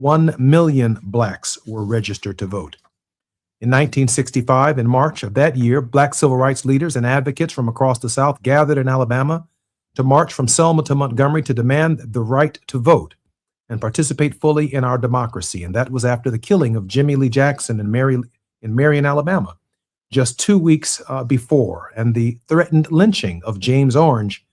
1 million blacks were registered to vote. In 1965, in March of that year, black civil rights leaders and advocates from across the South gathered in Alabama to march from Selma to Montgomery to demand the right to vote and participate fully in our democracy. And that was after the killing of Jimmy Lee Jackson in Marion, Alabama, just 2 weeks before, and the threatened lynching of James Orange.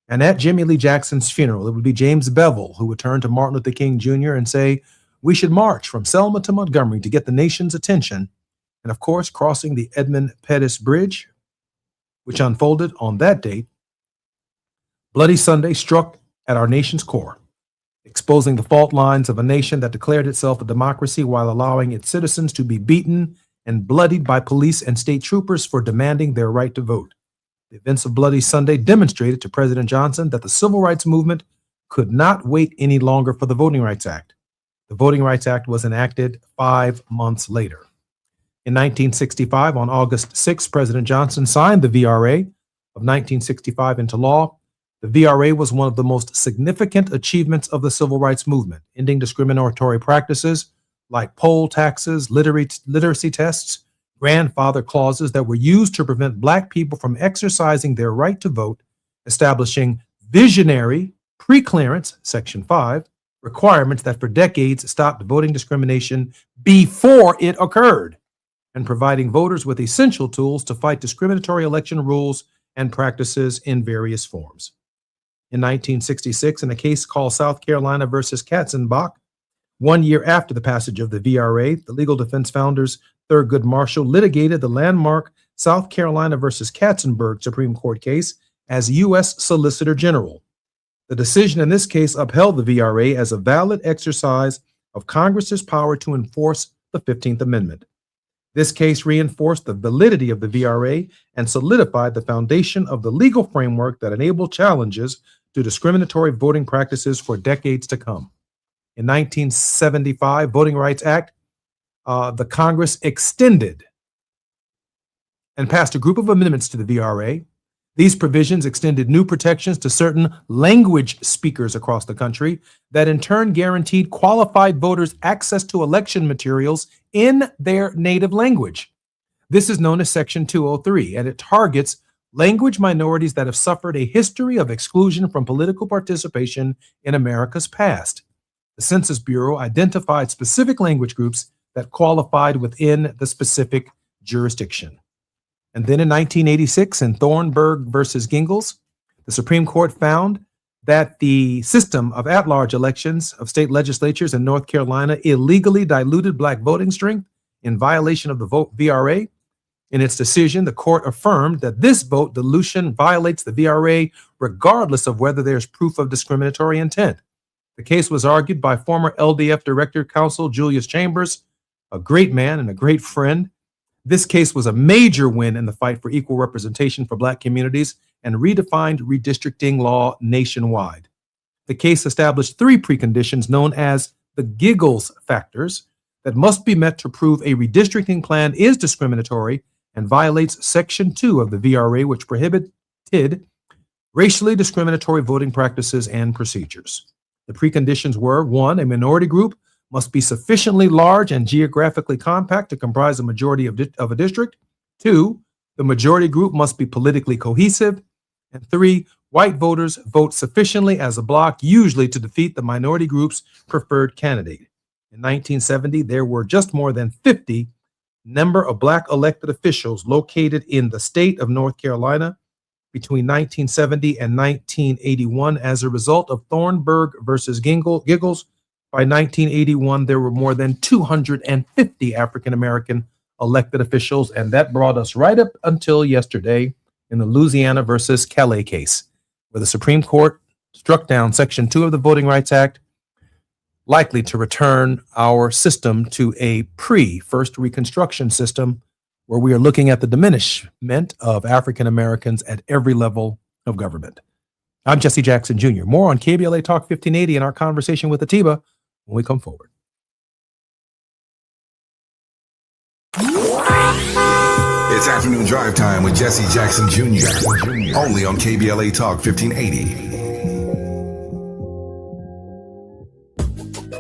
And at Jimmy Lee Jackson's funeral, it would be James Bevel who would turn to Martin Luther King Jr. and say, "We should march from Selma to Montgomery to get the nation's attention." And of course, crossing the Edmund Pettus Bridge, which unfolded on that date, Bloody Sunday struck at our nation's core, exposing the fault lines of a nation that declared itself a democracy while allowing its citizens to be beaten and bloodied by police and state troopers for demanding their right to vote. The events of Bloody Sunday demonstrated to President Johnson that the civil rights movement could not wait any longer for the Voting Rights Act. The Voting Rights Act was enacted 5 months later. In 1965, on August 6, President Johnson signed the VRA of 1965 into law. The VRA was one of the most significant achievements of the civil rights movement, ending discriminatory practices like poll taxes, literacy tests, grandfather clauses that were used to prevent black people from exercising their right to vote, establishing visionary pre-clearance, Section 5, requirements that for decades stopped voting discrimination before it occurred, and providing voters with essential tools to fight discriminatory election rules and practices in various forms. In 1966, in a case called South Carolina versus Katzenbach, 1 year after the passage of the VRA, the legal defense founders Thurgood Marshall litigated the landmark South Carolina versus Katzenberg Supreme Court case as U.S. Solicitor General. The decision in this case upheld the VRA as a valid exercise of Congress's power to enforce the 15th Amendment. This case reinforced the validity of the VRA and solidified the foundation of the legal framework that enabled challenges to discriminatory voting practices for decades to come. In 1975 Voting Rights Act, the Congress extended and passed a group of amendments to the VRA. These provisions extended new protections to certain language speakers across the country that in turn guaranteed qualified voters access to election materials in their native language. This is known as Section 203, and it targets language minorities that have suffered a history of exclusion from political participation in America's past. The Census Bureau identified specific language groups that qualified within the specific jurisdiction. And then in 1986, in Thornburg versus Gingles, the Supreme Court found that the system of at-large elections of state legislatures in North Carolina illegally diluted black voting strength in violation of the VRA. In its decision, the court affirmed that this vote dilution violates the VRA regardless of whether there's proof of discriminatory intent. The case was argued by former LDF Director Counsel Julius Chambers, a great man and a great friend. This case was a major win in the fight for equal representation for black communities and redefined redistricting law nationwide. The case established 3 preconditions known as the Giggles factors that must be met to prove a redistricting plan is discriminatory and violates Section 2 of the VRA, which prohibited racially discriminatory voting practices and procedures. The preconditions were: 1, a minority group must be sufficiently large and geographically compact to comprise a majority of a district. 2, the majority group must be politically cohesive. And 3, white voters vote sufficiently as a bloc, usually to defeat the minority group's preferred candidate. In 1970, there were just more than 50 number of black elected officials located in the state of North Carolina between 1970 and 1981 as a result of Thornburg versus Giggles. By 1981, there were more than 250 African-American elected officials, and that brought us right up until yesterday in the Louisiana versus Calais case, where the Supreme Court struck down Section 2 of the Voting Rights Act, likely to return our system to a pre-First Reconstruction system, where we are looking at the diminishment of African Americans at every level of government. I'm Jesse Jackson Jr. More on KBLA Talk 1580 in our conversation with Atiba when we come forward. It's afternoon drive time with Jesse Jackson Jr. Only on KBLA Talk 1580.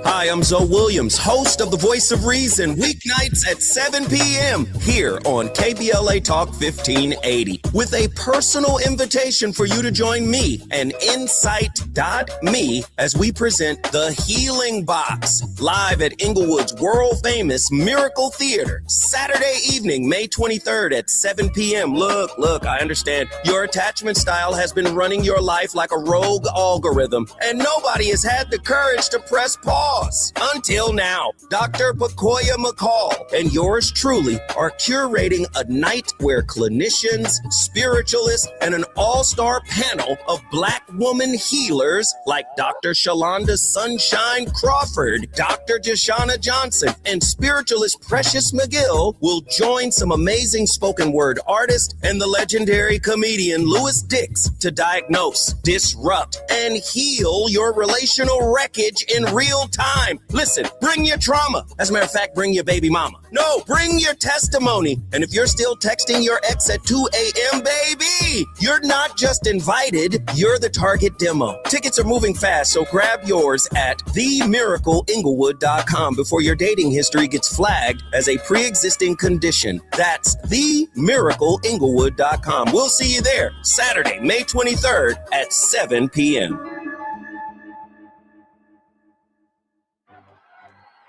Hi, Hi, I'm Zoe Williams, host of The Voice of Reason, weeknights at 7 p.m. here on KBLA Talk 1580, with a personal invitation for you to join me and Insight.me as we present The Healing Box, live at Inglewood's world-famous Miracle Theater, Saturday evening, May 23rd at 7 p.m. Look, I understand your attachment style has been running your life like a rogue algorithm, and nobody has had the courage to press pause. Until now, Dr. Pakoya McCall and yours truly are curating a night where clinicians, spiritualists, and an all-star panel of Black woman healers like Dr. Shalonda Sunshine Crawford, Dr. Jashana Johnson, and spiritualist Precious McGill will join some amazing spoken word artists and the legendary comedian Louis Dix to diagnose, disrupt, and heal your relational wreckage in real time. Listen, bring your trauma. As a matter of fact, bring your baby mama. No, bring your testimony. And if you're still texting your ex at 2 a.m., baby, you're not just invited, you're the target demo. Tickets are moving fast, so grab yours at themiracleinglewood.com before your dating history gets flagged as a pre-existing condition. That's themiracleinglewood.com. We'll see you there Saturday, May 23rd at 7 p.m.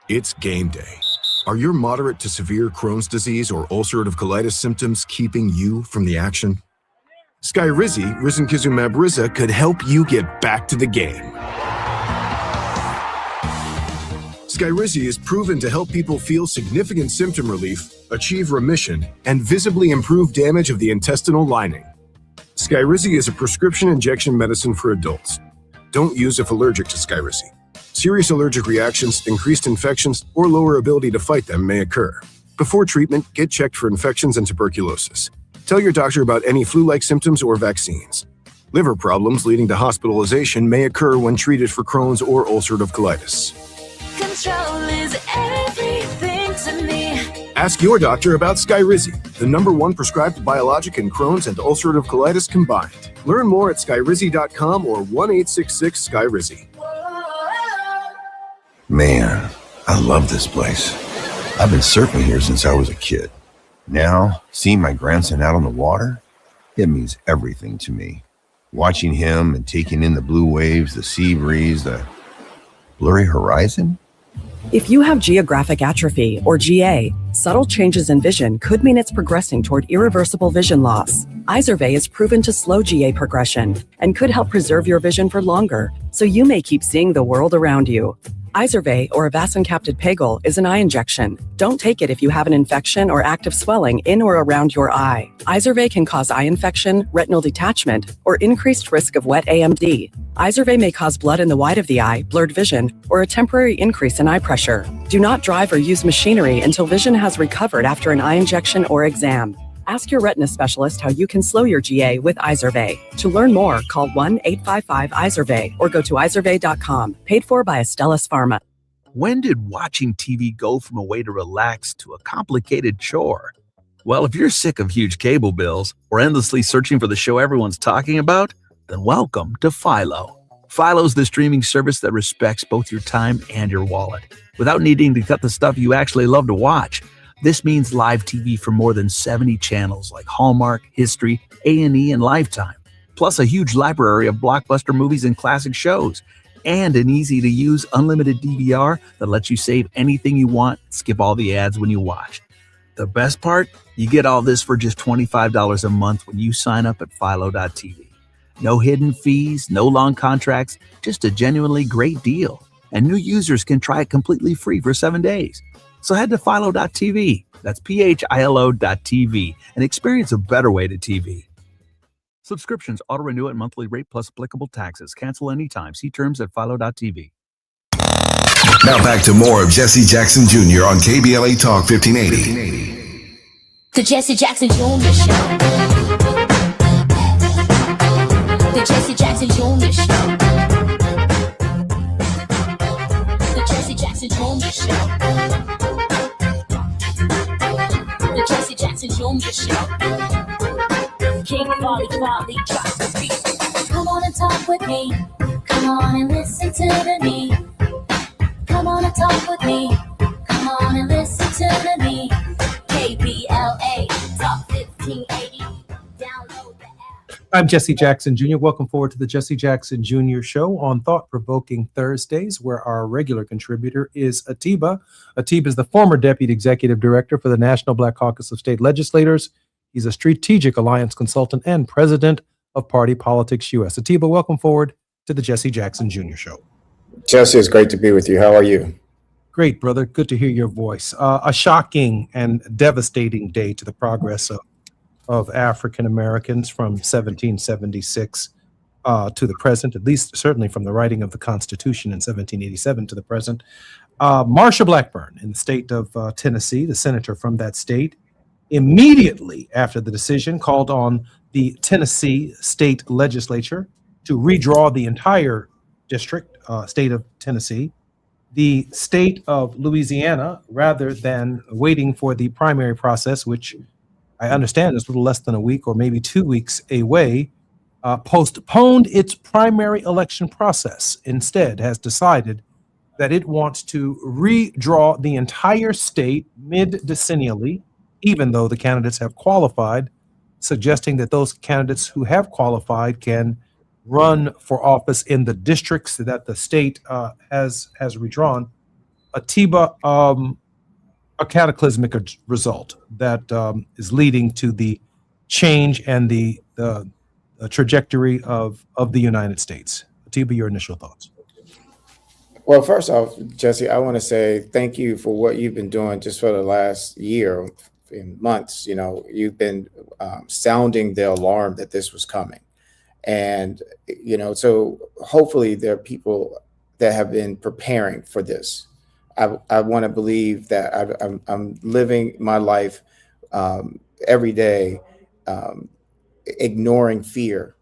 It's game day. Are your moderate to severe Crohn's disease or ulcerative colitis symptoms keeping you from the action? Skyrizi, risankizumab Riza, could help you get back to the game. Skyrizi is proven to help people feel significant symptom relief, achieve remission, and visibly improve damage of the intestinal lining. Skyrizi is a prescription injection medicine for adults. Don't use if allergic to Skyrizi. Serious allergic reactions, increased infections, or lower ability to fight them may occur. Before treatment, get checked for infections and tuberculosis. Tell your doctor about any flu-like symptoms or vaccines. Liver problems leading to hospitalization may occur when treated for Crohn's or ulcerative colitis. Control is everything to me. Ask your doctor about Skyrizi, the #1 prescribed biologic in Crohn's and ulcerative colitis combined. Learn more at skyrizi.com or 1-866-SKYRIZI. Man, I love this place. I've been surfing here since I was a kid. Now, seeing my grandson out on the water, it means everything to me. Watching him and taking in the blue waves, the sea breeze, the blurry horizon. If you have geographic atrophy, or GA, subtle changes in vision could mean it's progressing toward irreversible vision loss. Izervay is proven to slow GA progression and could help preserve your vision for longer, so you may keep seeing the world around you. Izervay, or avacincaptad pegol, is an eye injection. Don't take it if you have an infection or active swelling in or around your eye. Izervay can cause eye infection, retinal detachment, or increased risk of wet AMD. Izervay may cause blood in the white of the eye, blurred vision, or a temporary increase in eye pressure. Do not drive or use machinery until vision has recovered after an eye injection or exam. Ask your retina specialist how you can slow your GA with Izervay. To learn more, call 1-855-IZERVAY or go to izervay.com. Paid for by Astellas Pharma. When did watching TV go from a way to relax to a complicated chore? Well, if you're sick of huge cable bills or endlessly searching for the show everyone's talking about, then welcome to Philo. Philo's the streaming service that respects both your time and your wallet, without needing to cut the stuff you actually love to watch. This means live TV for more than 70 channels like Hallmark, History, A&E, and Lifetime, plus a huge library of blockbuster movies and classic shows, and an easy-to-use unlimited DVR that lets you save anything you want, skip all the ads when you watch. The best part? You get all this for just $25 a month when you sign up at Philo.tv. No hidden fees, no long contracts, just a genuinely great deal. And new users can try it completely free for 7 days. So head to Philo.tv, that's PHILO.tv, and experience a better way to TV. Subscriptions auto-renew at monthly rate plus applicable taxes. Cancel anytime. See terms at Philo.tv. Now back to more of Jesse Jackson Jr. on KBLA Talk 1580. The Jesse Jackson Jr. Show. The Jesse Jackson Jr. Show. The Jesse Jackson Jr. Show. The Jesse Jackson Jr. Show. King Volley drops the beat. Come on and talk with me. Come on and listen to the need. Come Come on and talk with me. Come on and listen to me. KBLA Talk 1580. Download the app. I'm Jesse Jackson Jr. Welcome forward to the Jesse Jackson Jr. Show on Thought Provoking Thursdays, where our regular contributor is Atiba. Atiba is the former Deputy Executive Director for the National Black Caucus of State Legislators. He's a strategic alliance consultant and president of Party Politics US. Atiba, welcome forward to the Jesse Jackson Jr. Show. Jesse, it's great to be with you. How are you? Great, brother. Good to hear your voice. A shocking and devastating day to the progress of African Americans from 1776 to the present, at least certainly from the writing of the Constitution in 1787 to the present. Marsha Blackburn in the state of Tennessee, the senator from that state, immediately after the decision called on the Tennessee state legislature to redraw the entire district, state of Tennessee. The state of Louisiana, rather than waiting for the primary process, which I understand is a little less than a week or maybe 2 weeks away, postponed its primary election process. Instead, has decided that it wants to redraw the entire state mid-decennially, even though the candidates have qualified, suggesting that those candidates who have qualified can run for office in the districts that the state has redrawn. Atiba, a cataclysmic result that is leading to the change and the trajectory of the United States. Atiba, your initial thoughts. Well, first off, Jesse, I want to say thank you for what you've been doing just for the last year and months. You know, you've been sounding the alarm that this was coming. And, you know, so hopefully there are people that have been preparing for this. I want to believe that I'm living my life every day, ignoring fear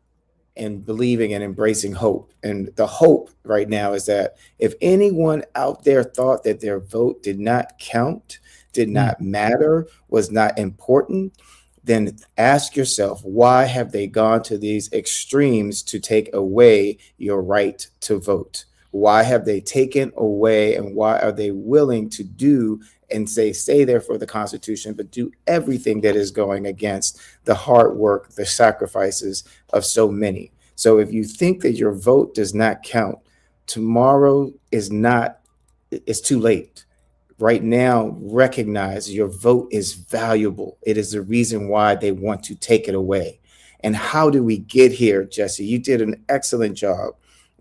and believing and embracing hope. And the hope right now is that if anyone out there thought that their vote did not count, did not matter, was not important, then ask yourself, why have they gone to these extremes to take away your right to vote? Why have they taken away, and why are they willing to do and stay there for the Constitution, but do everything that is going against the hard work, the sacrifices of so many? So if you think that your vote does not count, tomorrow it's too late. Right now, recognize your vote is valuable. It is the reason why they want to take it away. And how do we get here, Jesse? You did an excellent job,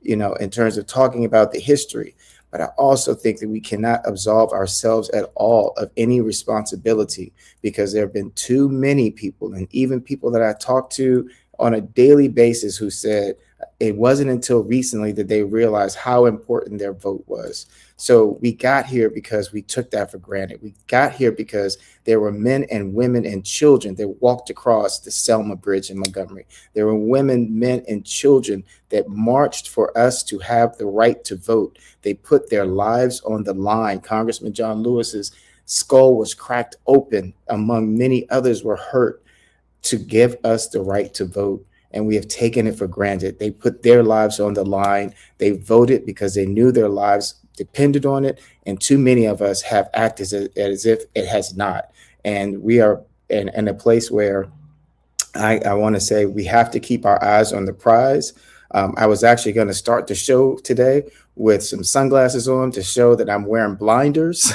you know, in terms of talking about the history. But I also think that we cannot absolve ourselves at all of any responsibility, because there have been too many people, and even people that I talk to on a daily basis, who said it wasn't until recently that they realized how important their vote was. So we got here because we took that for granted. We got here because there were men and women and children that walked across the Selma Bridge in Montgomery. There were women, men, and children that marched for us to have the right to vote. They put their lives on the line. Congressman John Lewis's skull was cracked open, among many others were hurt, to give us the right to vote. And we have taken it for granted. They put their lives on the line. They voted because they knew their lives depended on it. And too many of us have acted as if it has not. And we are in a place where I want to say we have to keep our eyes on the prize. I was actually going to start the show today with some sunglasses on to show that I'm wearing blinders.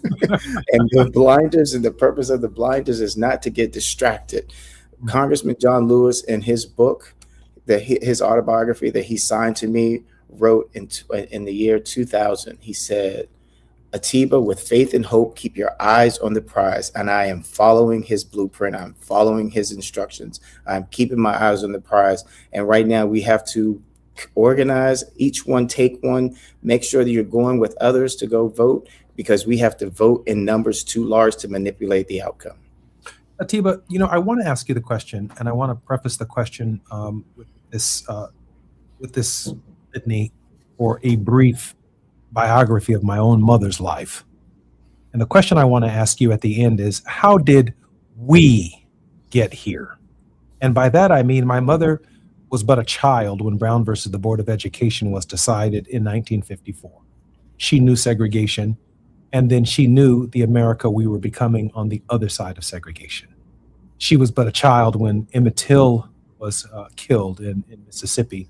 And the blinders, and the purpose of the blinders is not to get distracted. Congressman John Lewis, in his book, his autobiography that he signed to me, wrote in the year 2000, he said, Atiba, with faith and hope, keep your eyes on the prize. And I am following his blueprint. I'm following his instructions. I'm keeping my eyes on the prize. And right now we have to organize, each one take one, make sure that you're going with others to go vote, because we have to vote in numbers too large to manipulate the outcome. Atiba, you know, I want to ask you the question, and I want to preface the question with this litany, or a brief biography of my own mother's life. And the question I want to ask you at the end is, how did we get here? And by that, I mean, my mother was but a child when Brown versus the Board of Education was decided in 1954. She knew segregation, and then she knew the America we were becoming on the other side of segregation. She was but a child when Emmett Till was killed in Mississippi.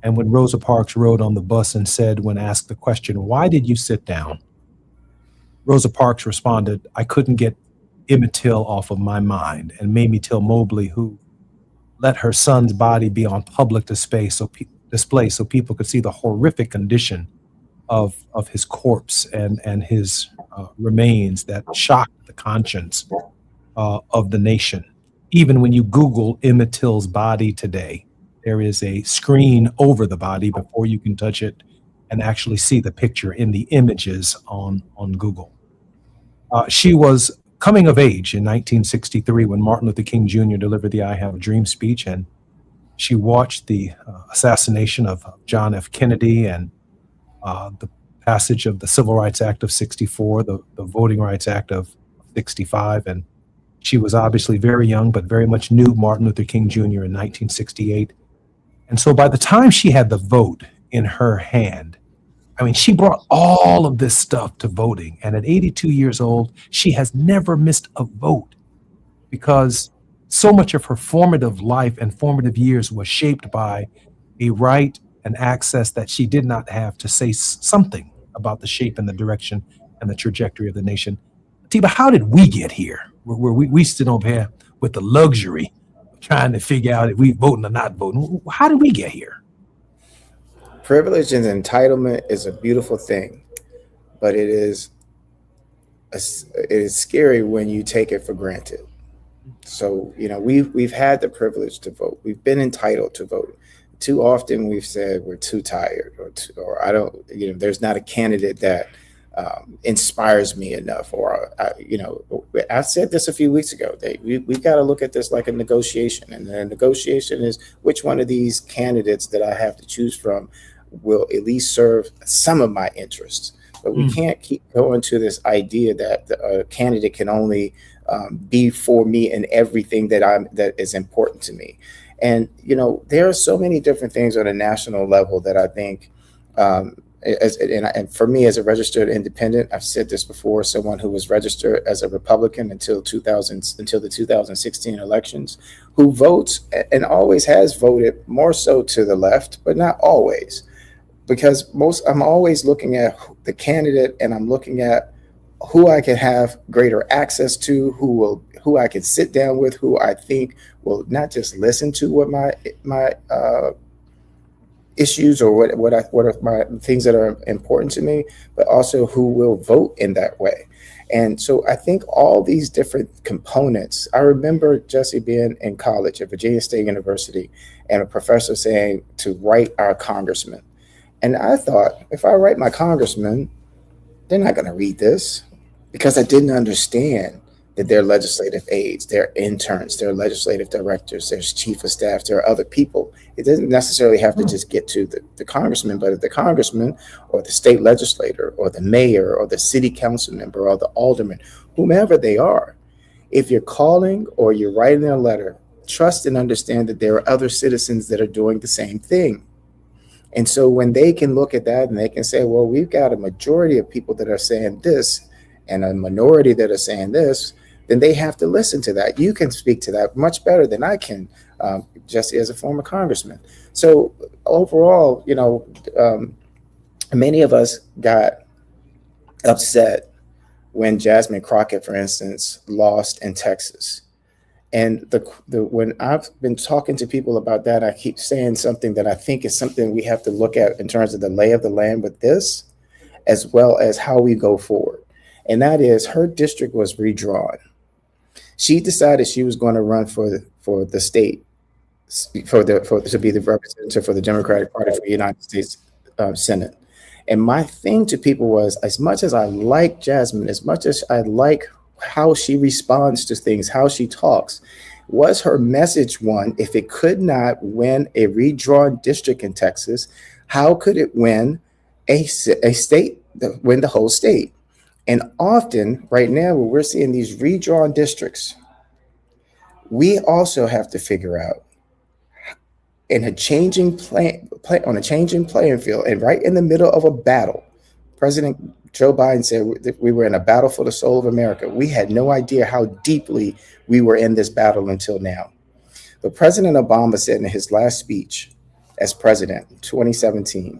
And when Rosa Parks rode on the bus and said, when asked the question, "Why did you sit down?" Rosa Parks responded, "I couldn't get Emmett Till off of my mind." And Mamie Till Mobley, who let her son's body be on public display so people could see the horrific condition of his corpse and his remains, that shocked the conscience of the nation. Even when you Google Emmett Till's body today, there is a screen over the body before you can touch it and actually see the picture in the images on Google. She was coming of age in 1963 when Martin Luther King Jr. delivered the I Have a Dream speech, and she watched the assassination of John F. Kennedy and the passage of the Civil Rights Act of 64, the Voting Rights Act of 65, and she was obviously very young, but very much knew Martin Luther King Jr. in 1968. And so by the time she had the vote in her hand, I mean, she brought all of this stuff to voting. And at 82 years old, she has never missed a vote because so much of her formative life and formative years was shaped by a right and access that she did not have to say something about the shape and the direction and the trajectory of the nation. Tiba, how did we get here? Where we sit over here with the luxury of trying to figure out if we voting or not voting. How did we get here? Privilege and entitlement is a beautiful thing, but it is scary when you take it for granted. So, you know, we've had the privilege to vote. We've been entitled to vote. Too often we've said we're too tired or I don't, you know, there's not a candidate that inspires me enough, or you know, I said this a few weeks ago. We've got to look at this like a negotiation, and the negotiation is which one of these candidates that I have to choose from will at least serve some of my interests. But we can't keep going to this idea that a candidate can only be for me in everything that is important to me. And you know, there are so many different things on a national level that I think. And for me, as a registered independent, I've said this before, someone who was registered as a Republican until the 2016 elections, who votes and always has voted more so to the left, but not always, because I'm always looking at the candidate and I'm looking at who I can have greater access to, who I can sit down with, who I think will not just listen to what my issues or what are my things that are important to me, but also who will vote in that way. And so I think all these different components. I remember, Jesse, being in college at Virginia State University and a professor saying to write our congressman. And I thought, if I write my congressman, they're not going to read this, because I didn't understand that they're legislative aides, they're interns, they're legislative directors, there's chief of staff, there are other people. It doesn't necessarily have to just get to the congressman, but if the congressman or the state legislator or the mayor or the city council member or the alderman, whomever they are, if you're calling or you're writing a letter, trust and understand that there are other citizens that are doing the same thing. And so when they can look at that and they can say, well, we've got a majority of people that are saying this and a minority that are saying this, then they have to listen to that. You can speak to that much better than I can, Jesse, as a former congressman. So overall, you know, many of us got upset when Jasmine Crockett, for instance, lost in Texas. And when I've been talking to people about that, I keep saying something that I think is something we have to look at in terms of the lay of the land with this, as well as how we go forward. And that is, her district was redrawn. She decided she was going to run for the state, to be the representative for the Democratic Party for the United States Senate. And my thing to people was, as much as I like Jasmine, as much as I like how she responds to things, how she talks, was her message one? If it could not win a redrawn district in Texas, how could it win a state, win the whole state? And often right now, when we're seeing these redrawn districts, we also have to figure out, in a changing on a changing playing field, and right in the middle of a battle, President Joe Biden said that we were in a battle for the soul of America. We had no idea how deeply we were in this battle until now. But President Obama said in his last speech as president in 2017,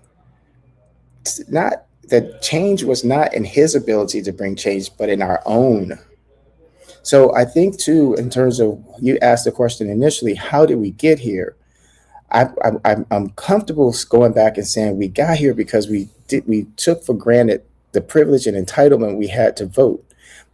not that change was not in his ability to bring change, but in our own. So I think too, in terms of, you asked the question initially, how did we get here? I'm comfortable going back and saying we got here because we took for granted the privilege and entitlement we had to vote.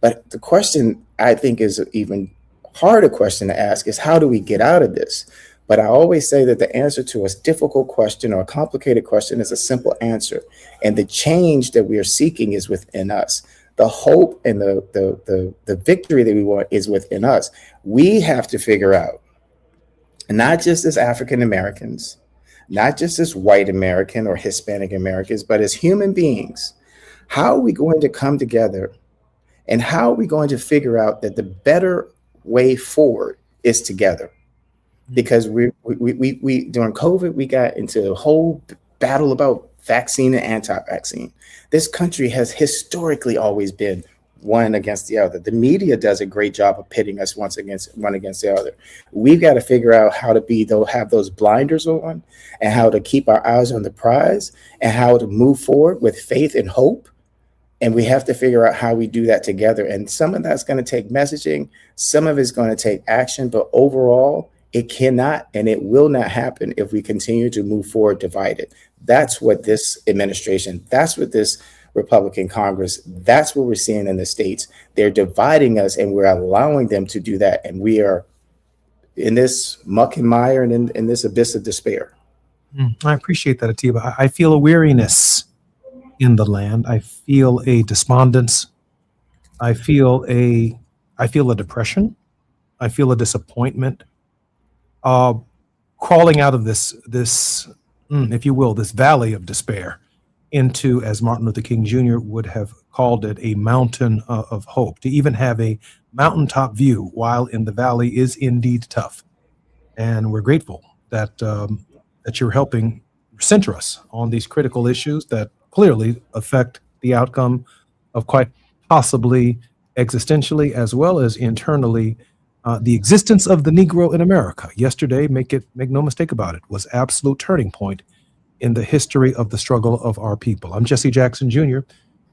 But the question I think is an even harder question to ask is, how do we get out of this? But I always say that the answer to a difficult question or a complicated question is a simple answer. And the change that we are seeking is within us. The hope and the victory that we want is within us. We have to figure out, not just as African Americans, not just as white American or Hispanic Americans, but as human beings, how are we going to come together, and how are we going to figure out that the better way forward is together? Because we during COVID, we got into a whole battle about vaccine and anti-vaccine. This country has historically always been one against the other. The media does a great job of pitting us one against the other. We've got to figure out how to have those blinders on, and how to keep our eyes on the prize, and how to move forward with faith and hope. And we have to figure out how we do that together. And some of that's going to take messaging, some of it's going to take action, but overall, it cannot and it will not happen if we continue to move forward divided. That's what this administration, that's what this Republican Congress, that's what we're seeing in the states. They're dividing us, and we're allowing them to do that. And we are in this muck and mire and in this abyss of despair. I appreciate that, Atiba. I feel a weariness in the land. I feel a despondence. I feel a depression. I feel a disappointment. Crawling out of this, if you will, this valley of despair into, as Martin Luther King Jr. would have called it, a mountain of hope. To even have a mountaintop view while in the valley is indeed tough. And we're grateful that that you're helping center us on these critical issues that clearly affect the outcome of quite possibly existentially as well as internally the existence of the Negro in America. Yesterday, make no mistake about it, was absolute turning point in the history of the struggle of our people. I'm Jesse Jackson Jr. You're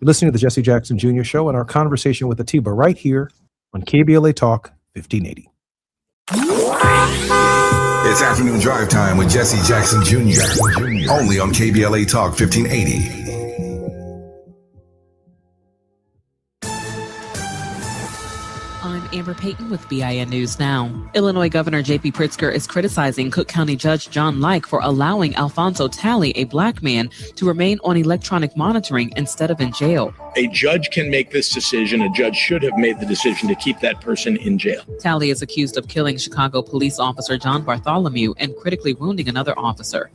listening to the Jesse Jackson Jr. Show and our conversation with Atiba right here on KBLA Talk 1580. It's afternoon drive time with Jesse Jackson Jr. Only on KBLA Talk 1580. I'm Amber Payton with BIN News Now. Illinois Governor J.B. Pritzker is criticizing Cook County Judge John Like for allowing Alfonso Talley, a black man, to remain on electronic monitoring instead of in jail. A judge can make this decision. A judge should have made the decision to keep that person in jail. Talley is accused of killing Chicago police officer John Bartholomew and critically wounding another officer.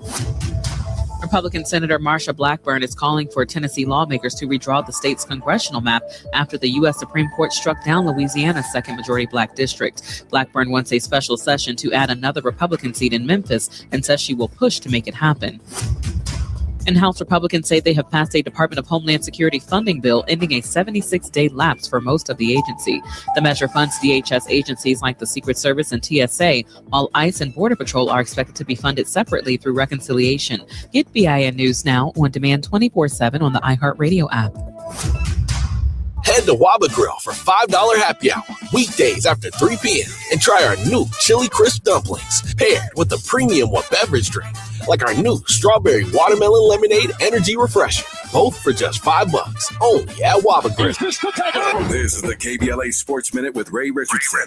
Republican Senator Marsha Blackburn is calling for Tennessee lawmakers to redraw the state's congressional map after the U.S. Supreme Court struck down Louisiana's second majority black district. Blackburn wants a special session to add another Republican seat in Memphis and says she will push to make it happen. And House Republicans say they have passed a Department of Homeland Security funding bill ending a 76-day lapse for most of the agency. The measure funds DHS agencies like the Secret Service and TSA, while ICE and Border Patrol are expected to be funded separately through reconciliation. Get BIN News Now on demand 24/7 on the iHeartRadio app. Head to Waba Grill for $5 happy hour weekdays after 3 p.m. and try our new Chili Crisp dumplings paired with a premium beverage drink like our new Strawberry Watermelon Lemonade Energy Refresher. Both for just $5 only at Waba Grill. This is the KBLA Sports Minute with Ray Richardson.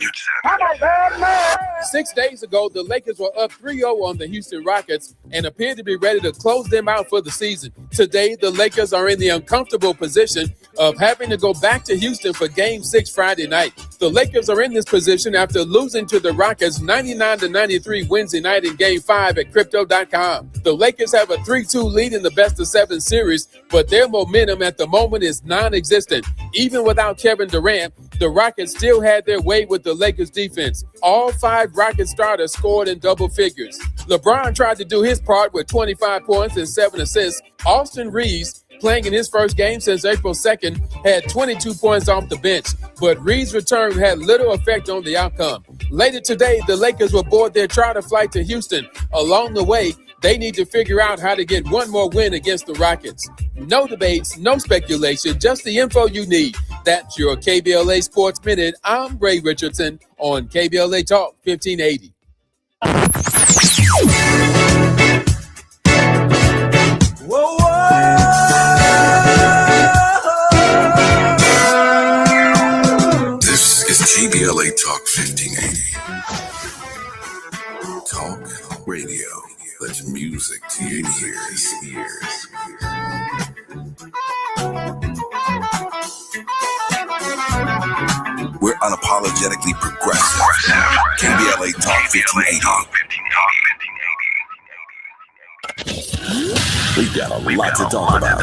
6 days ago, the Lakers were up 3-0 on the Houston Rockets and appeared to be ready to close them out for the season. Today, the Lakers are in the uncomfortable position of having to go back to Houston for Game 6 Friday night. The Lakers are in this position after losing to the Rockets 99-93 Wednesday night in Game 5 at Crypto.com. The Lakers have a 3-2 lead in the best-of-7 series, but their momentum at the moment is non-existent. Even without Kevin Durant, the Rockets still had their way with the Lakers defense. All 5 Rockets starters scored in double figures. LeBron tried to do his part with 25 points and 7 assists. Austin Reeves, playing in his first game since April 2nd, had 22 points off the bench, but Reeves' return had little effect on the outcome. Later today, the Lakers will board their charter flight to Houston. Along the way, they need to figure out how to get one more win against the Rockets. No debates, no speculation, just the info you need. That's your KBLA Sports Minute. I'm Ray Richardson on KBLA Talk 1580. Whoa, whoa. This is KBLA Talk 1580. Talk radio. That's music to your ears. We're unapologetically progressive. KBLA Talk 1580. We've got a lot to talk about.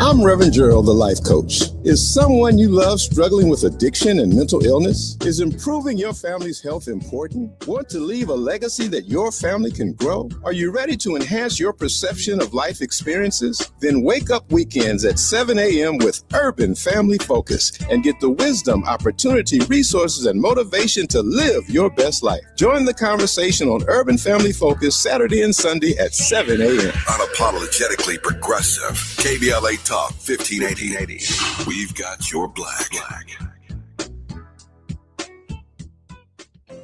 I'm Reverend Gerald, the life coach. Is someone you love struggling with addiction and mental illness? Is improving your family's health important? Want to leave a legacy that your family can grow? Are you ready to enhance your perception of life experiences? Then wake up weekends at 7 a.m. with Urban Family Focus and get the wisdom, opportunity, resources, and motivation to live your best life. Join the conversation on Urban Family Focus Saturday and Sunday at 7 a.m. Unapologetically progressive. KBLA Talk 1580. We've got your black.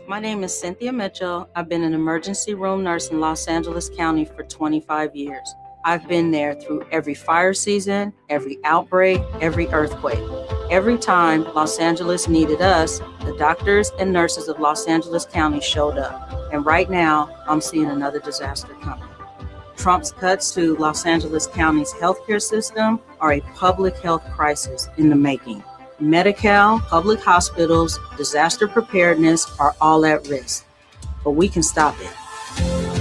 My name is Cynthia Mitchell. I've been an emergency room nurse in Los Angeles County for 25 years. I've been there through every fire season, every outbreak, every earthquake. Every time Los Angeles needed us, the doctors and nurses of Los Angeles County showed up. And right now, I'm seeing another disaster coming. Trump's cuts to Los Angeles County's healthcare system are a public health crisis in the making. Medi-Cal, public hospitals, disaster preparedness are all at risk, but we can stop it.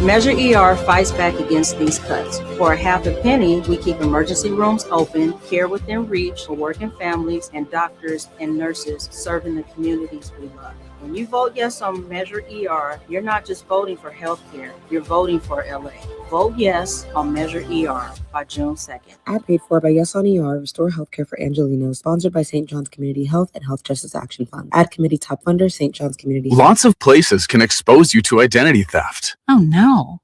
Measure ER fights back against these cuts. For a half a penny, we keep emergency rooms open, care within reach for working families, and doctors and nurses serving the communities we love. When you vote yes on Measure ER, you're not just voting for healthcare, you're voting for LA. Vote yes on Measure ER by June 2nd. Ad paid for by Yes on ER, Restore Healthcare for Angelenos, sponsored by St. John's Community Health and Health Justice Action Fund. Ad committee top funder, St. John's Community Health. Lots of places can expose you to identity theft. Oh no.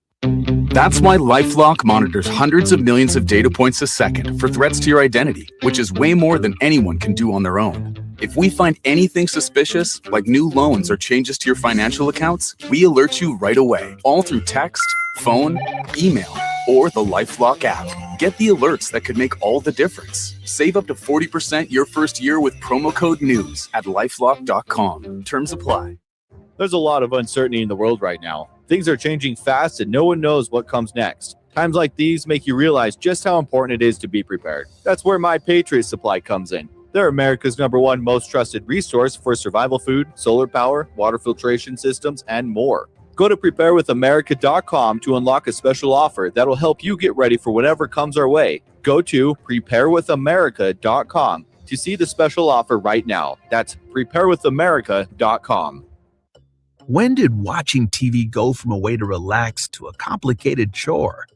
That's why LifeLock monitors hundreds of millions of data points a second for threats to your identity, which is way more than anyone can do on their own. If we find anything suspicious, like new loans or changes to your financial accounts, we alert you right away, all through text, phone, email, or the LifeLock app. Get the alerts that could make all the difference. Save up to 40% your first year with promo code NEWS at lifelock.com. Terms apply. There's a lot of uncertainty in the world right now. Things are changing fast and no one knows what comes next. Times like these make you realize just how important it is to be prepared. That's where My Patriot Supply comes in. They're America's #1 most trusted resource for survival food, solar power, water filtration systems, and more. Go to preparewithamerica.com to unlock a special offer that'll help you get ready for whatever comes our way. Go to preparewithamerica.com to see the special offer right now. That's preparewithamerica.com. When did watching TV go from a way to relax to a complicated chore?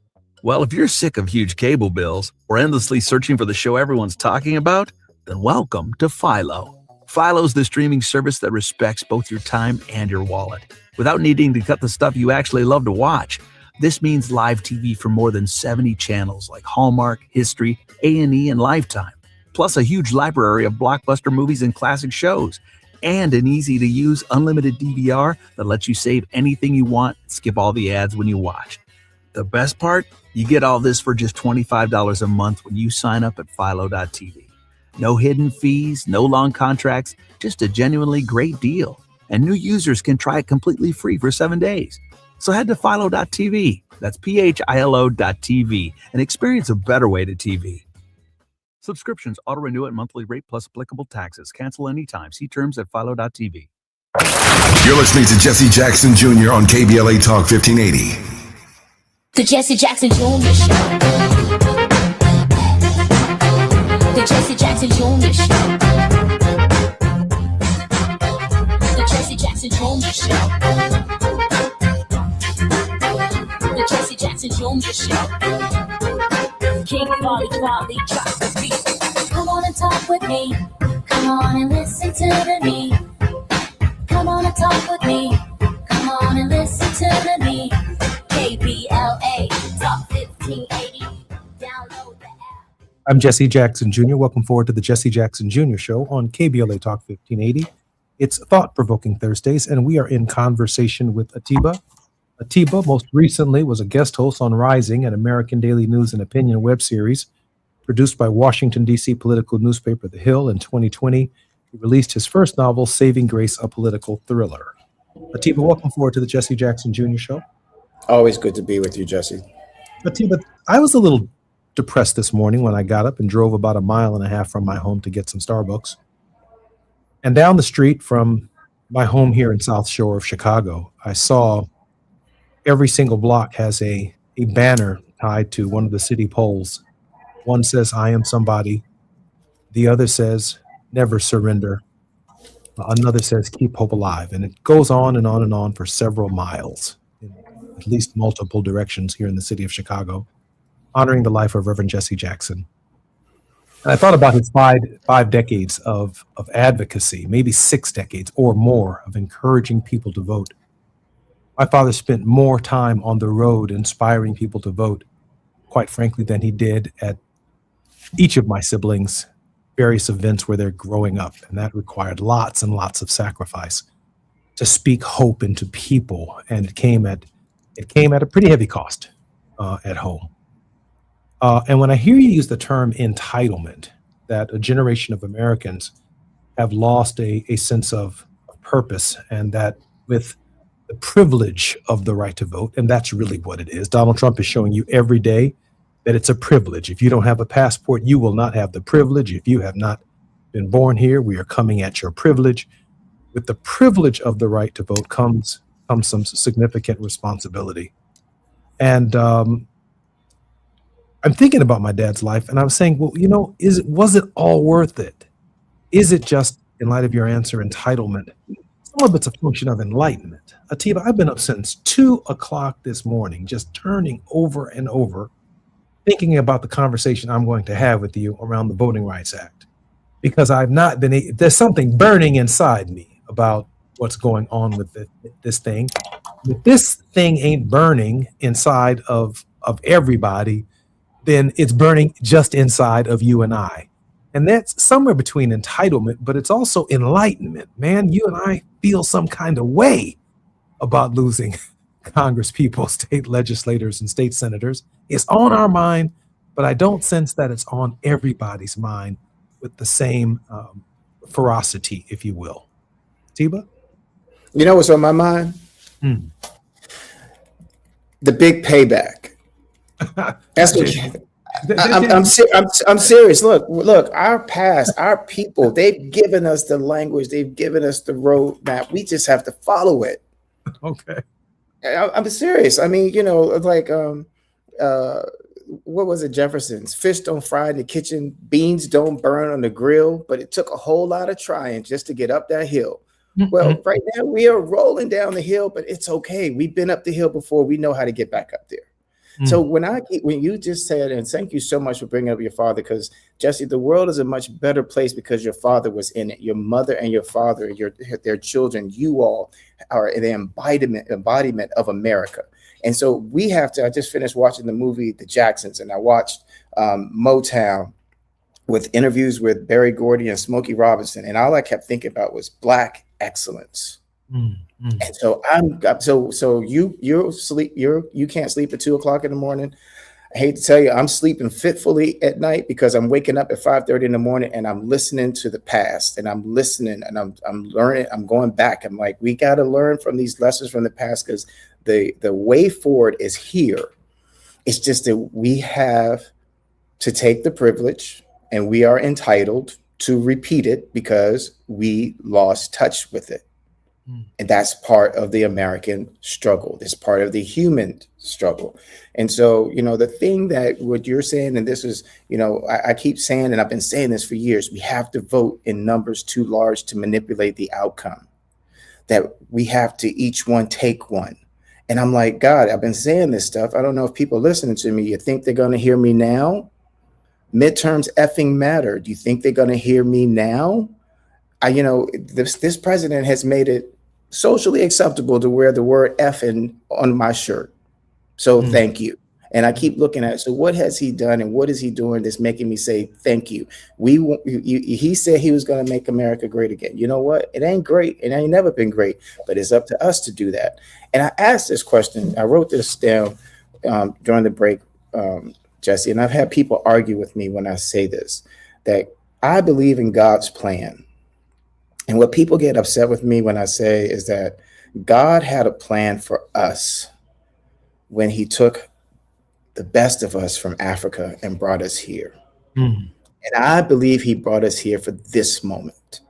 Well, if you're sick of huge cable bills or endlessly searching for the show everyone's talking about, then welcome to Philo. Philo's the streaming service that respects both your time and your wallet, without needing to cut the stuff you actually love to watch. This means live TV for more than 70 channels like Hallmark, History, A&E, and Lifetime, plus a huge library of blockbuster movies and classic shows, and an easy-to-use unlimited DVR that lets you save anything you want and skip all the ads when you watch. The best part? You get all this for just $25 a month when you sign up at Philo.tv. No hidden fees, no long contracts, just a genuinely great deal. And new users can try it completely free for 7 days. So head to Philo.tv, that's PHILO.tv, and experience a better way to TV. Subscriptions auto-renew at monthly rate plus applicable taxes. Cancel anytime. See terms at Philo.tv. You're listening to Jesse Jackson Jr. on KBLA Talk 1580. The Jesse Jackson Jr. Show. The Jesse Jackson Jr. Show. owns the show. King Volley Volley drops the beat. Come on and talk with me. Come on and listen to the beat. Come on and talk with me. Come on and listen to the beat. KBLA Talk 1580. Download the app. I'm Jesse Jackson Jr. Welcome forward to the Jesse Jackson Jr. Show on KBLA Talk 1580. It's Thought-Provoking Thursdays, and we are in conversation with Atiba. Atiba most recently was a guest host on Rising, an American daily news and opinion web series produced by Washington, D.C. political newspaper The Hill. In 2020, he released his first novel, Saving Grace, a political thriller. Atiba, welcome forward to the Jesse Jackson Jr. Show. Always good to be with you, Jesse. Atiba, I was a little depressed this morning when I got up and drove about 1.5 miles from my home to get some Starbucks. And down the street from my home here in South Shore of Chicago, I saw every single block has a banner tied to one of the city poles. One says, "I am somebody." The other says, "Never surrender." Another says, "Keep hope alive." And it goes on and on and on for several miles, in at least multiple directions here in the city of Chicago, honoring the life of Reverend Jesse Jackson. And I thought about his five decades of advocacy, maybe 6 decades or more of encouraging people to vote. My father spent more time on the road inspiring people to vote, quite frankly, than he did at each of my siblings' various events where they're growing up. And that required lots and lots of sacrifice to speak hope into people. And it came at a pretty heavy cost at home. And when I hear you use the term entitlement, that a generation of Americans have lost a sense of purpose, and that with the privilege of the right to vote, and that's really what it is. Donald Trump is showing you every day that it's a privilege. If you don't have a passport, you will not have the privilege. If you have not been born here, we are coming at your privilege. With the privilege of the right to vote comes some significant responsibility. And I'm thinking about my dad's life, and I was saying, well, was it all worth it? Is it just, in light of your answer, entitlement? Some of it's a function of enlightenment. Atiba, I've been up since 2:00 this morning, just turning over and over, thinking about the conversation I'm going to have with you around the Voting Rights Act, because I've not been, there's something burning inside me about what's going on with this thing. If this thing ain't burning inside of everybody, then it's burning just inside of you and I. And that's somewhere between entitlement, but it's also enlightenment. Man, you and I feel some kind of way about losing Congress people, state legislators, and state senators. It's on our mind, but I don't sense that it's on everybody's mind with the same ferocity, if you will. Tiba? You know what's on my mind? The big payback. That's what I'm serious. Look, our past, our people, they've given us the language, they've given us the roadmap. We just have to follow it. Okay. I'm serious. I mean, like what was it, Jefferson's? Fish don't fry in the kitchen, beans don't burn on the grill, but it took a whole lot of trying just to get up that hill. Well, right now we are rolling down the hill, but it's okay. We've been up the hill before. We know how to get back up there. So when you just said, and thank you so much for bringing up your father, because Jesse, the world is a much better place because your father was in it. Your mother and your father, their children, you all are the embodiment of America. And so we have to. I just finished watching the movie The Jacksons, and I watched Motown with interviews with Berry Gordy and Smokey Robinson, and all I kept thinking about was Black excellence. And so you can't sleep at 2:00 in the morning. I hate to tell you, I'm sleeping fitfully at night because I'm waking up at 5:30 in the morning and I'm listening to the past, and I'm listening and I'm learning. I'm going back. I'm like, we got to learn from these lessons from the past, because the way forward is here. It's just that we have to take the privilege, and we are entitled to repeat it because we lost touch with it. And that's part of the American struggle. It's part of the human struggle. And so, the thing that what you're saying, and this is, I keep saying, and I've been saying this for years, we have to vote in numbers too large to manipulate the outcome, that we have to each one take one. And I'm like, God, I've been saying this stuff. I don't know if people are listening to me. You think they're going to hear me now? Midterms effing matter. Do you think they're going to hear me now? This president has made it socially acceptable to wear the word effing on my shirt. So thank you. And I keep looking at, so what has he done and what is he doing that's making me say thank you? He said he was going to make America great again. You know what? It ain't great. It ain't never been great, but it's up to us to do that. And I asked this question. I wrote this down during the break, Jesse, and I've had people argue with me when I say this, that I believe in God's plan. And what people get upset with me when I say is that God had a plan for us when he took the best of us from Africa and brought us here. And I believe he brought us here for this moment.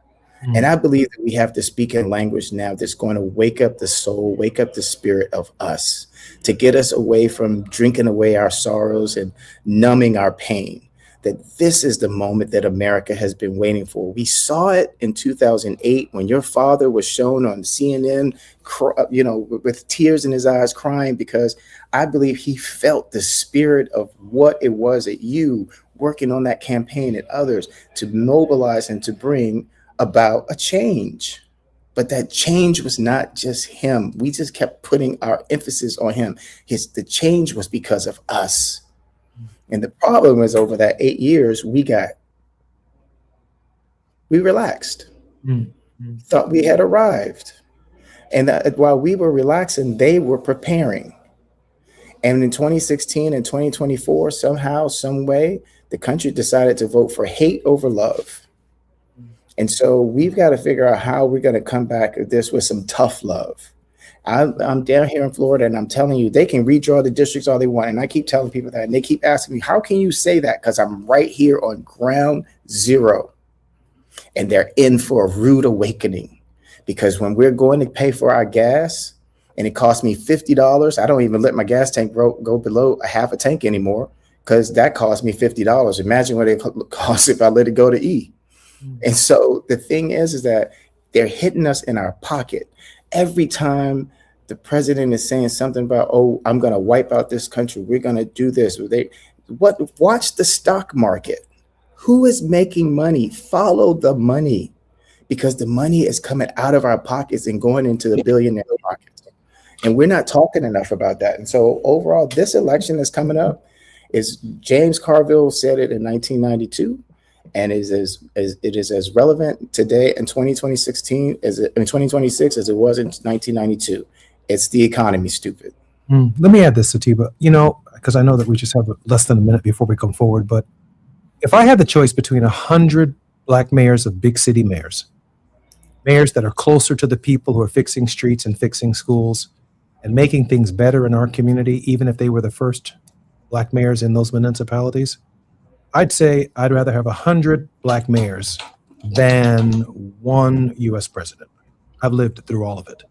And I believe that we have to speak in language now that's going to wake up the soul, wake up the spirit of us, to get us away from drinking away our sorrows and numbing our pain. That this is the moment that America has been waiting for. We saw it in 2008 when your father was shown on CNN, with tears in his eyes, crying, because I believe he felt the spirit of what it was that you working on that campaign and others to mobilize and to bring about a change. But that change was not just him. We just kept putting our emphasis on him. The change was because of us. And the problem is, over that 8 years, we relaxed, thought we had arrived. And while we were relaxing, they were preparing. And in 2016 and 2024, somehow, some way, the country decided to vote for hate over love. And so we've got to figure out how we're going to come back at this with some tough love. I'm down here in Florida, and I'm telling you, they can redraw the districts all they want. And I keep telling people that, and they keep asking me, how can you say that? Because I'm right here on ground zero. And they're in for a rude awakening. Because when we're going to pay for our gas, and it costs me $50, I don't even let my gas tank go below a half a tank anymore, because that cost me $50. Imagine what it costs if I let it go to E. And so the thing is that they're hitting us in our pocket. Every time the president is saying something about, oh, I'm going to wipe out this country, we're going to do this. Watch the stock market. Who is making money? Follow the money, because the money is coming out of our pockets and going into the billionaire pockets. And we're not talking enough about that. And so overall, this election that's coming up is, James Carville said it in 1992. And it is as relevant today in 2026 as it was in 1992. It's the economy, stupid. Let me add this, Satiba, because I know that we just have less than a minute before we come forward. But if I had the choice between 100 black mayors of big city mayors that are closer to the people who are fixing streets and fixing schools and making things better in our community, even if they were the first black mayors in those municipalities, I'd say I'd rather have 100 black mayors than one U.S. president. I've lived through all of it.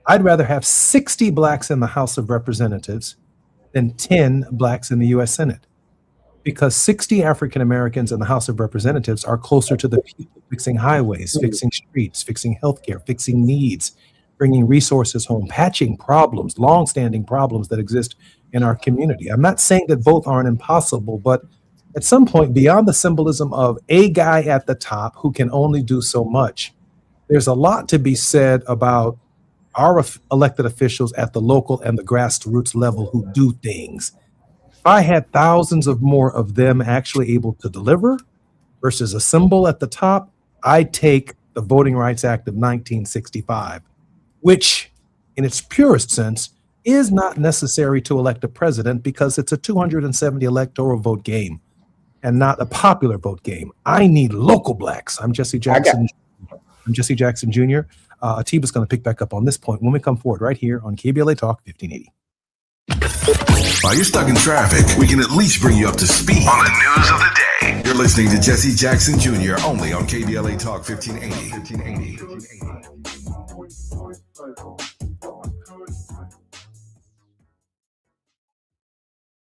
I'd rather have 60 blacks in the House of Representatives than 10 blacks in the U.S. Senate, because 60 African Americans in the House of Representatives are closer to the people, fixing highways, fixing streets, fixing healthcare, fixing needs, bringing resources home, patching problems, longstanding problems that exist in our community. I'm not saying that both aren't impossible, but at some point, beyond the symbolism of a guy at the top who can only do so much, there's a lot to be said about our elected officials at the local and the grassroots level who do things. If I had thousands of more of them actually able to deliver versus a symbol at the top, I'd take the Voting Rights Act of 1965, which in its purest sense is not necessary to elect a president, because it's a 270 electoral vote game and not a popular vote game. I need local blacks. I'm Jesse Jackson. Jr. Atiba's going to pick back up on this point when we come forward right here on KBLA Talk 1580. While you're stuck in traffic, we can at least bring you up to speed on the news of the day. You're listening to Jesse Jackson Jr. only on KBLA Talk 1580.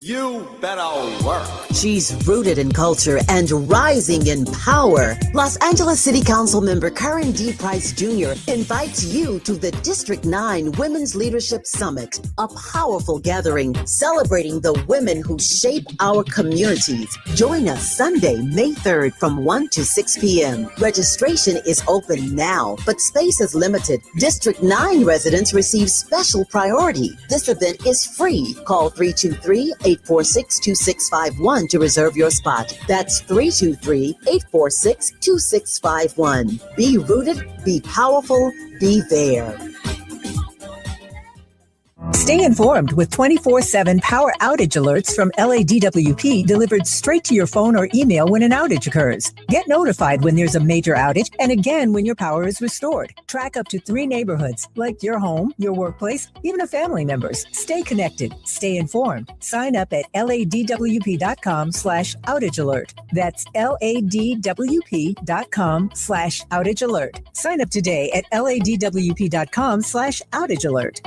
You better work. She's rooted in culture and rising in power. Los Angeles City Council member Karen D. Price Jr. invites you to the District 9 Women's Leadership Summit, a powerful gathering celebrating the women who shape our communities. Join us Sunday, May 3rd from 1 to 6 p.m. Registration is open now, but space is limited. District 9 residents receive special priority. This event is free. Call 323-846-2651 to reserve your spot. That's 323-846-2651. Be rooted, be powerful, be there. Stay informed with 24/7 power outage alerts from LADWP delivered straight to your phone or email when an outage occurs. Get notified when there's a major outage and again when your power is restored. Track up to 3 neighborhoods, like your home, your workplace, even a family member's. Stay connected. Stay informed. Sign up at ladwp.com/outage alert. That's ladwp.com/outage alert. Sign up today at ladwp.com/outage alert.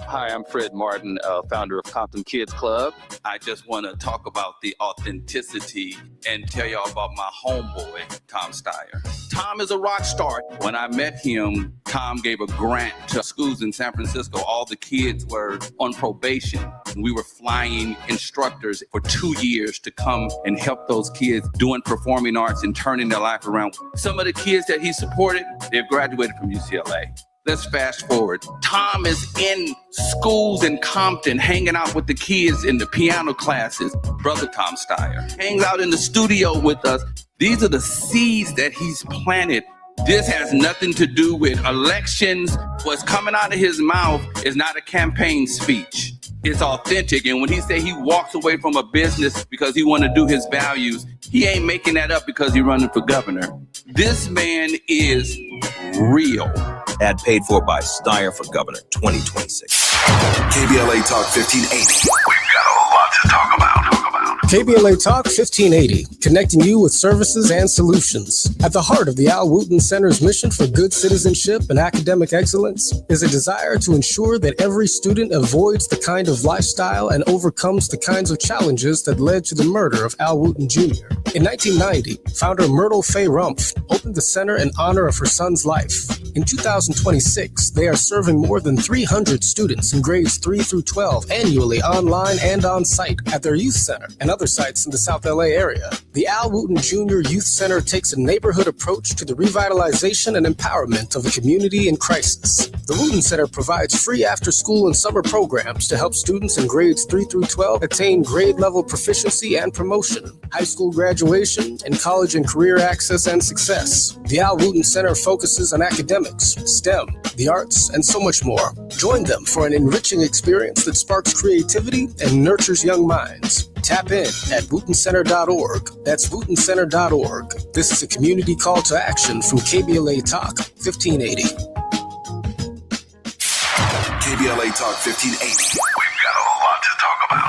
Hi, I'm Fred Martin, founder of Compton Kids Club. I just want to talk about the authenticity and tell y'all about my homeboy, Tom Steyer. Tom is a rock star. When I met him, Tom gave a grant to schools in San Francisco. All the kids were on probation. We were flying instructors for 2 years to come and help those kids doing performing arts and turning their life around. Some of the kids that he supported, they've graduated from UCLA. Let's fast forward. Tom is in schools in Compton, hanging out with the kids in the piano classes. Brother Tom Steyer hangs out in the studio with us. These are the seeds that he's planted. This has nothing to do with elections. What's coming out of his mouth is not a campaign speech. It's authentic. And when he say he walks away from a business because he want to do his values, he ain't making that up because he's running for governor. This man is real. Ad paid for by Steyer for Governor 2026. KBLA Talk 1580. We've got a lot to talk about. KBLA Talk 1580, connecting you with services and solutions. At the heart of the Al Wooten Center's mission for good citizenship and academic excellence is a desire to ensure that every student avoids the kind of lifestyle and overcomes the kinds of challenges that led to the murder of Al Wooten Jr. In 1990, founder Myrtle Fay Rumpf opened the center in honor of her son's life. In 2026, they are serving more than 300 students in grades 3 through 12 annually online and on site at their youth center and other sites in the South LA area. The Al Wooten Jr. Youth Center takes a neighborhood approach to the revitalization and empowerment of a community in crisis. The Wooten Center provides free after-school and summer programs to help students in grades 3 through 12 attain grade-level proficiency and promotion, high school graduation, and college and career access and success. The Al Wooten Center focuses on academics, STEM, the arts, and so much more. Join them for an enriching experience that sparks creativity and nurtures young minds. Tap in at wootencenter.org. That's wootencenter.org. This is a community call to action from KBLA Talk 1580. KBLA Talk 1580. We've got a lot to talk about.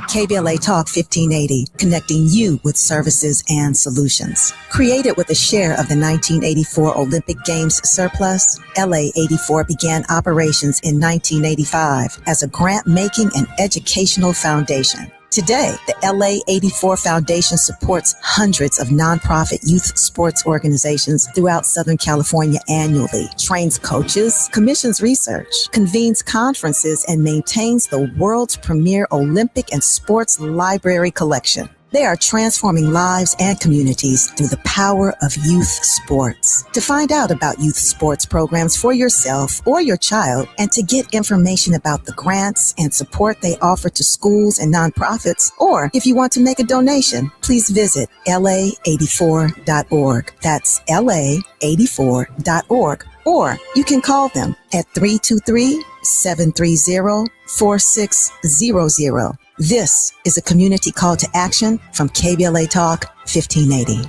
KBLA Talk 1580, connecting you with services and solutions. Created with a share of the 1984 Olympic Games surplus, LA 84 began operations in 1985 as a grant-making and educational foundation. Today, the LA 84 Foundation supports hundreds of nonprofit youth sports organizations throughout Southern California annually, trains coaches, commissions research, convenes conferences, and maintains the world's premier Olympic and sports library collection. They are transforming lives and communities through the power of youth sports. To find out about youth sports programs for yourself or your child, and to get information about the grants and support they offer to schools and nonprofits, or if you want to make a donation, please visit la84.org. That's la84.org. Or you can call them at 323-730-4600. This is a community call to action from KBLA Talk 1580.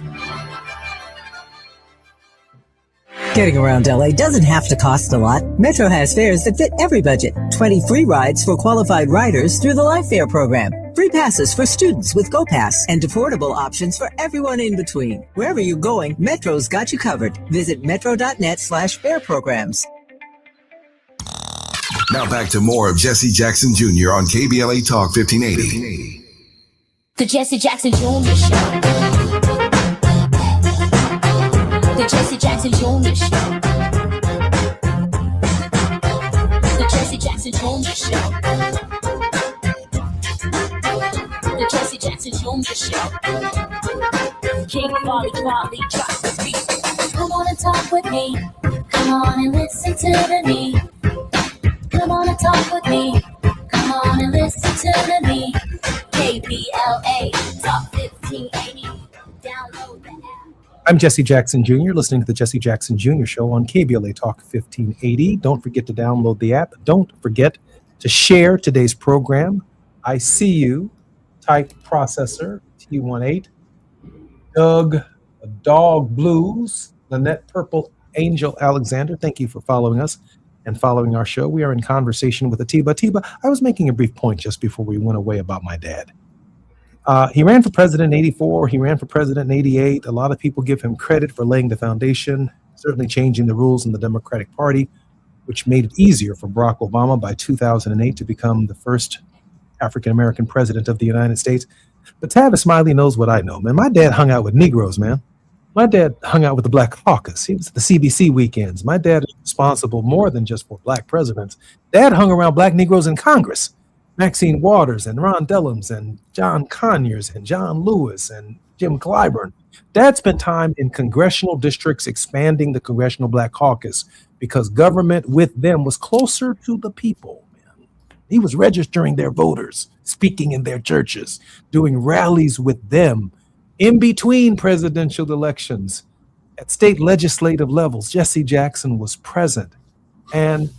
Getting around LA doesn't have to cost a lot. Metro has fares that fit every budget. 20 free rides for qualified riders through the Life Fare program. Free passes for students with GoPass and affordable options for everyone in between. Wherever you're going, Metro's got you covered. Visit metro.net/fare programs. Now back to more of Jesse Jackson Jr. on KBLA Talk 1580. The Jesse Jackson Jr. Show. The Jesse Jackson Jr. Show. The Jesse Jackson Jr. Show. The Jesse Jackson Jr. Show. King Volley drops the beat. Come on and talk with me. Come on and listen to the me. Come on and talk with me. Come on and listen to the me. KBLA Talk 1580. Download the app. I'm Jesse Jackson Jr., listening to the Jesse Jackson Jr. Show on KBLA Talk 1580. Don't forget to download the app. Don't forget to share today's program. I see you. Type processor T18. Doug Dog Blues. Lynette Purple Angel Alexander. Thank you for following us and following our show. We are in conversation with Atiba. Atiba, I was making a brief point just before we went away about my dad. He ran for president in 84. He ran for president in 88. A lot of people give him credit for laying the foundation, certainly changing the rules in the Democratic Party, which made it easier for Barack Obama by 2008 to become the first African-American president of the United States. But Tavis Smiley knows what I know, man. My dad hung out with Negroes, man. My dad hung out with the Black Caucus. He was at the CBC weekends. My dad is responsible more than just for black presidents. Dad hung around black Negroes in Congress. Maxine Waters and Ron Dellums and John Conyers and John Lewis and Jim Clyburn. Dad spent time in congressional districts expanding the Congressional Black Caucus because government with them was closer to the people. Man. He was registering their voters, speaking in their churches, doing rallies with them in between presidential elections at state legislative levels. Jesse Jackson was present. And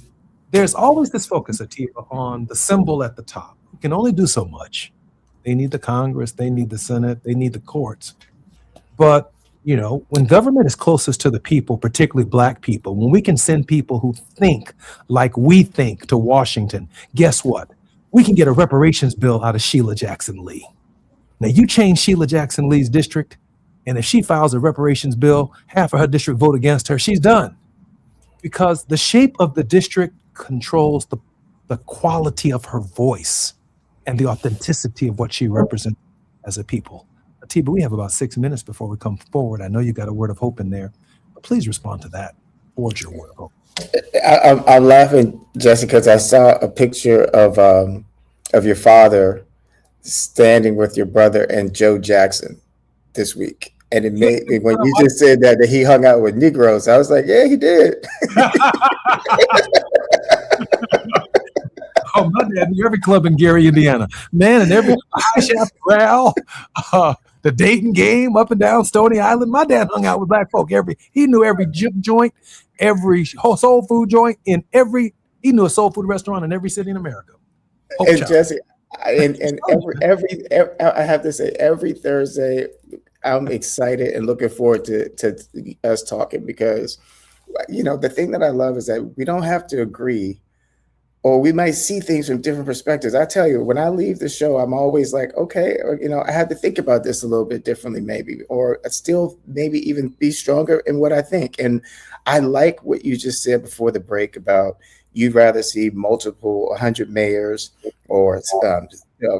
there's always this focus, Atiba, on the symbol at the top. You can only do so much. They need the Congress, they need the Senate, they need the courts. But, you know, when government is closest to the people, particularly black people, when we can send people who think like we think to Washington, guess what? We can get a reparations bill out of Sheila Jackson Lee. Now, you change Sheila Jackson Lee's district, and if she files a reparations bill, half of her district vote against her, she's done. Because the shape of the district controls the quality of her voice and the authenticity of what she represents as a people. Atiba, we have about 6 minutes before we come forward. I know you got a word of hope in there, but please respond to that. Forge your word of hope. I'm laughing, Jesse, because I saw a picture of your father standing with your brother and Joe Jackson this week. And it made me, when you just said that he hung out with Negroes, I was like, yeah, he did. Oh, my dad knew every club in Gary, Indiana. Man, and every high shaft corral, the Dayton game up and down Stony Island. My dad hung out with black folk. He knew every juke joint, every soul food joint he knew a soul food restaurant in every city in America. And Jesse, and every I have to say, every Thursday, I'm excited and looking forward to us talking, because, you know, the thing that I love is that we don't have to agree, or we might see things from different perspectives. I tell you, when I leave the show, I'm always like, okay, you know, I had to think about this a little bit differently, maybe, or still maybe even be stronger in what I think. And I like what you just said before the break about you'd rather see multiple 100 mayors or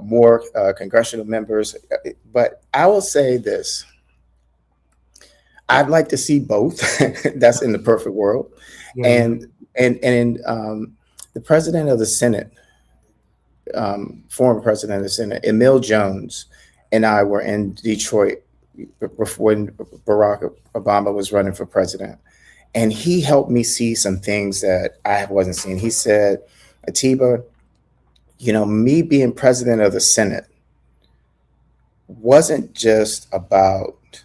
more congressional members. But I will say this. I'd like to see both. That's in the perfect world. Yeah. And the president of the Senate, former president of the Senate, Emil Jones, and I were in Detroit when Barack Obama was running for president. And he helped me see some things that I wasn't seeing. He said, Atiba, you know, me being president of the Senate wasn't just about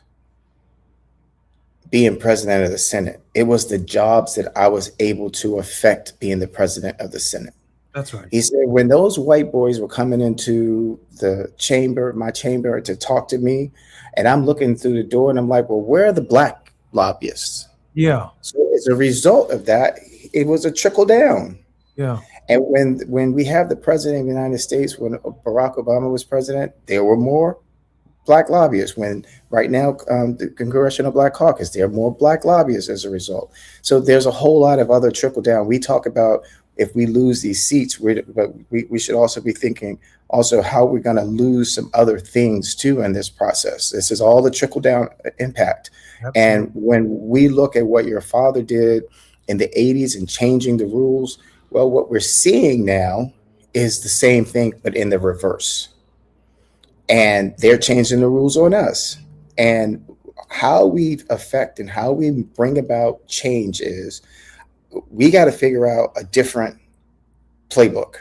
being president of the Senate. It was the jobs that I was able to affect being the president of the Senate. That's right. He said, when those white boys were coming into my chamber to talk to me, and I'm looking through the door and I'm like, well, where are the black lobbyists? Yeah. So as a result of that, it was a trickle down. Yeah. And when we have the president of the United States, when Barack Obama was president, there were more black lobbyists. When right now, the Congressional Black Caucus, there are more black lobbyists as a result. So there's a whole lot of other trickle down. We talk about if we lose these seats, we should also be thinking also how we're going to lose some other things too in this process. This is all the trickle down impact. Absolutely. And when we look at what your father did in the 80s and changing the rules, well, what we're seeing now is the same thing, but in the reverse. And they're changing the rules on us. And how we affect and how we bring about change is we got to figure out a different playbook.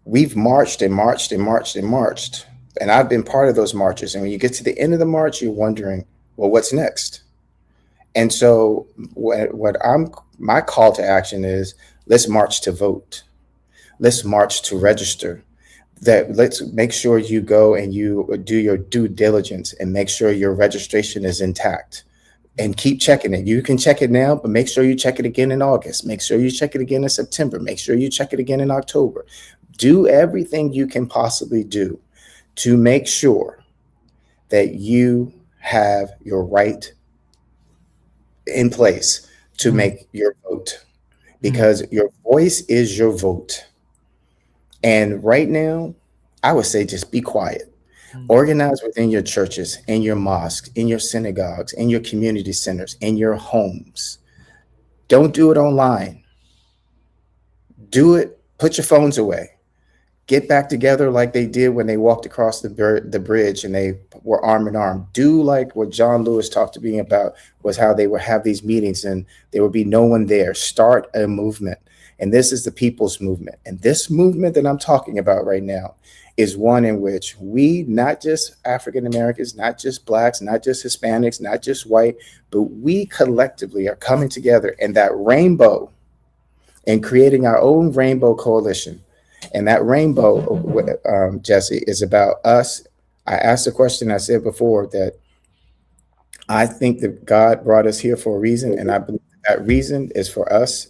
We've marched and marched and marched and marched, and I've been part of those marches. And when you get to the end of the march, you're wondering, well, what's next? And so my call to action is, let's march to vote. Let's march to register. Let's make sure you go and you do your due diligence and make sure your registration is intact. And keep checking it. You can check it now, but make sure you check it again in August. Make sure you check it again in September. Make sure you check it again in October. Do everything you can possibly do to make sure that you have your right in place to make your vote, because your voice is your vote. And right now, I would say just be quiet. Organize within your churches, in your mosques, in your synagogues, in your community centers, in your homes. Don't do it online. Do it. Put your phones away. Get back together like they did when they walked across the bridge and they were arm in arm. Do like what John Lewis talked to me about, was how they would have these meetings and there would be no one there. Start a movement. And this is the people's movement. And this movement that I'm talking about right now is one in which we, not just African Americans, not just Blacks, not just Hispanics, not just white, but we collectively are coming together in that rainbow and creating our own rainbow coalition. And that rainbow, Jesse, is about us. I asked the question, I said before that I think that God brought us here for a reason, and I believe that reason is for us.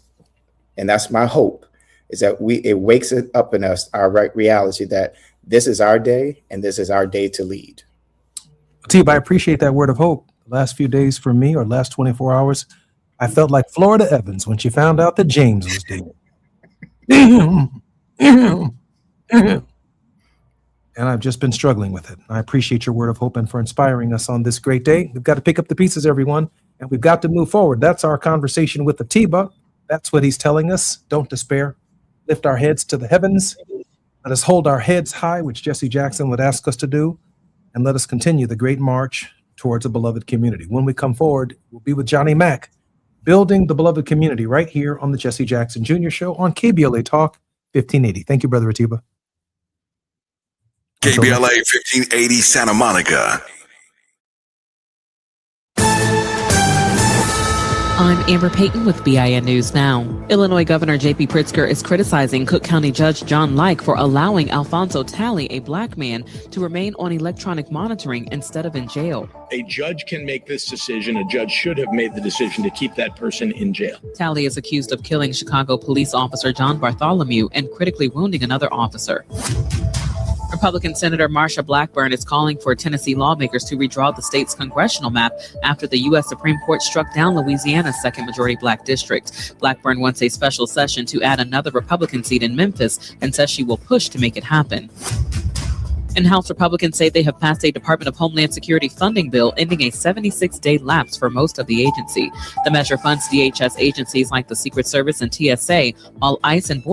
And that's my hope, is that it wakes it up in us, our reality that this is our day and this is our day to lead. Tib, I appreciate that word of hope. The last few days for me, or last 24 hours, I felt like Florida Evans when she found out that James was dead. And I've just been struggling with it. I appreciate your word of hope and for inspiring us on this great day. We've got to pick up the pieces, everyone, and we've got to move forward. That's our conversation with Atiba. That's what he's telling us. Don't despair. Lift our heads to the heavens. Let us hold our heads high, which Jesse Jackson would ask us to do, and let us continue the great march towards a beloved community. When we come forward, we'll be with Johnny Mack, building the beloved community right here on the Jesse Jackson Jr. Show on KBLA Talk 1580. Thank you, Brother Atiba. KBLA 1580 Santa Monica. I'm Amber Payton with BIN News Now. Illinois Governor J.P. Pritzker is criticizing Cook County Judge John Like for allowing Alfonso Talley, a black man, to remain on electronic monitoring instead of in jail. A judge can make this decision. A judge should have made the decision to keep that person in jail. Talley is accused of killing Chicago police officer John Bartholomew and critically wounding another officer. Republican Senator Marsha Blackburn is calling for Tennessee lawmakers to redraw the state's congressional map after the U.S. Supreme Court struck down Louisiana's second majority black district. Blackburn wants a special session to add another Republican seat in Memphis and says she will push to make it happen. And House Republicans say they have passed a Department of Homeland Security funding bill ending a 76-day lapse for most of the agency. The measure funds DHS agencies like the Secret Service and TSA, while ICE and Border